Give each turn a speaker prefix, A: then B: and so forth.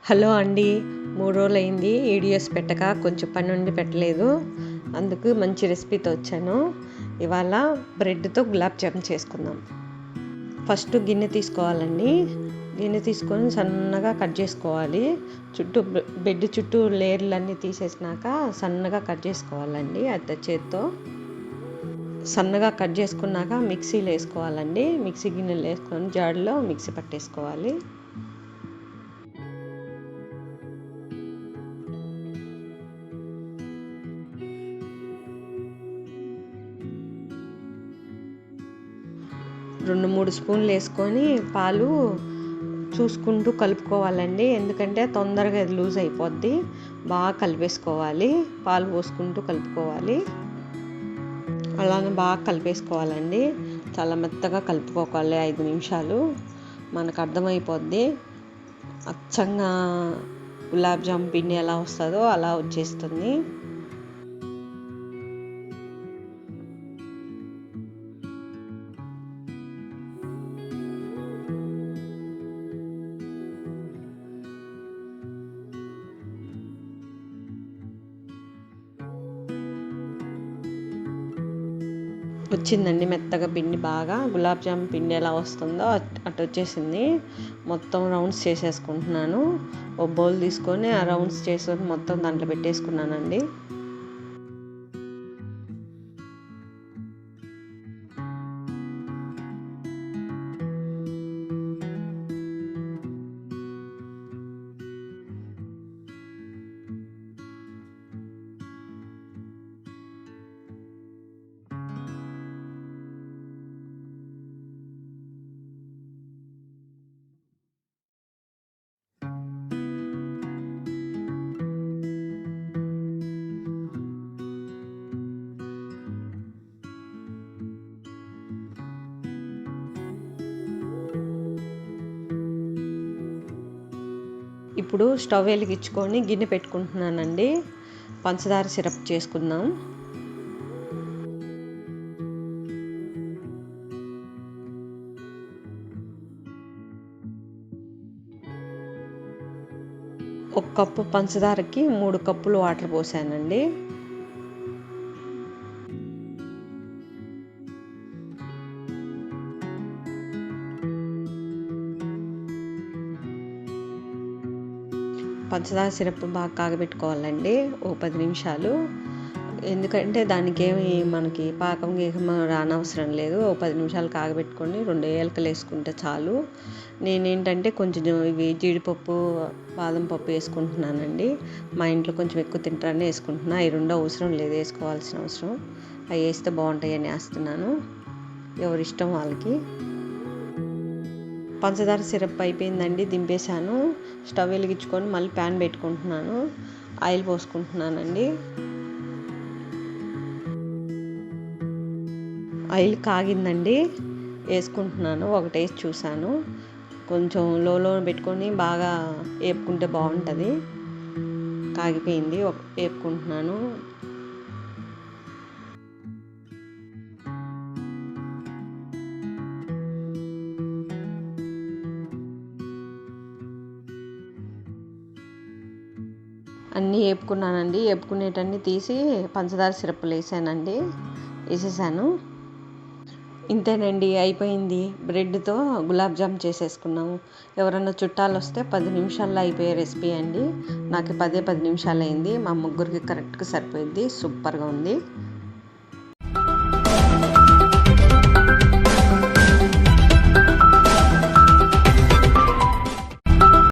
A: Hello అండి, 3 రోజులైంది videos పెట్టక. కొంచెం పని ఉండి పెట్టలేదు. అందుకు మంచి రెసిపీతో వచ్చాను. ఇవాళ బ్రెడ్తో గులాబ్ జామ్ చేసుకుందాం. ఫస్ట్ గిన్నె తీసుకోవాలండి. గిన్నె తీసుకొని సన్నగా కట్ చేసుకోవాలి. బెడ్ చుట్టూ లేయర్లన్నీ తీసేసినాక సన్నగా కట్ చేసుకోవాలండి. అది చేత్తో సన్నగా కట్ చేసుకున్నాక మిక్సీలో వేసుకోవాలండి. మిక్సీ గిన్నెలు వేసుకొని జాడలో మిక్సీ పట్టేసుకోవాలి. రెండు మూడు స్పూన్లు వేసుకొని పాలు చూసుకుంటూ కలుపుకోవాలండి. ఎందుకంటే తొందరగా అది లూజ్ అయిపోద్ది. బాగా కలిపేసుకోవాలి. పాలు పోసుకుంటూ కలుపుకోవాలి. అలానే బాగా కలిపేసుకోవాలండి. చాలా మెత్తగా కలుపుకోవాలి. 5 నిమిషాలు మనకు అర్థమైపోద్ది. అచ్చంగా గులాబ్ జామ్ పిండి ఎలా వస్తుందో అలా వచ్చేస్తుంది. వచ్చిందండి మెత్తగా పిండి. బాగా గులాబ్ జామ్ పిండి ఎలా వస్తుందో అటు వచ్చేసింది. మొత్తం రౌండ్స్ చేసేసుకుంటున్నాను. ఒక బౌల్ తీసుకొని ఆ రౌండ్స్ చేసుకొని మొత్తం దాంట్లో పెట్టేసుకున్నానండి. ఇప్పుడు స్టవ్ వెలిగించుకొని గిన్నె పెట్టుకుంటున్నానండి. పంచదార సిరప్ చేసుకుందాం. ఒక కప్పు పంచదారకి 3 కప్పులు వాటర్ పోసానండి. పంచదార సిరప్ బాగా కాగబెట్టుకోవాలండి. ఓ 10 నిమిషాలు. ఎందుకంటే దానికి ఏమి మనకి పాకం గీకం రానవసరం లేదు. ఓ 10 నిమిషాలు కాగబెట్టుకొని 2 ఏలకలు వేసుకుంటే చాలు. నేనేంటంటే కొంచెం ఇవి జీడిపప్పు, బాదం పప్పు వేసుకుంటున్నానండి. మా ఇంట్లో కొంచెం ఎక్కువ తింటారని వేసుకుంటున్నా. అవి 2 అవసరం లేదు, వేసుకోవాల్సిన అవసరం. అవి వేస్తే బాగుంటాయని వేస్తున్నాను. ఎవరిష్టం వాళ్ళకి. పంచదార సిరప్ అయిపోయిందండి, దింపేశాను. స్టవ్ వెలిగించుకొని మళ్ళీ ప్యాన్ పెట్టుకుంటున్నాను. ఆయిల్ పోసుకుంటున్నానండి. ఆయిల్ కాగిందండి, వేసుకుంటున్నాను. ఒకటి వేసి చూశాను. కొంచెం లోలో పెట్టుకొని బాగా వేపుకుంటే బాగుంటుంది. కాగిపోయింది, వేపుకుంటున్నాను. అన్నీ వేపుకున్నానండి. వేపుకునేటన్నీ తీసి పంచదార సిరప్లు వేసేసాను. ఇంతేనండి, అయిపోయింది. బ్రెడ్తో గులాబ్ జామ్ చేసేసుకున్నాము. ఎవరన్నా చుట్టాలు వస్తే 10 నిమిషాల్లో అయిపోయే రెసిపీ అండి. నాకు 10 నిమిషాలు అయింది. మా ముగ్గురికి కరెక్ట్గా సరిపోయింది. సూపర్గా ఉంది.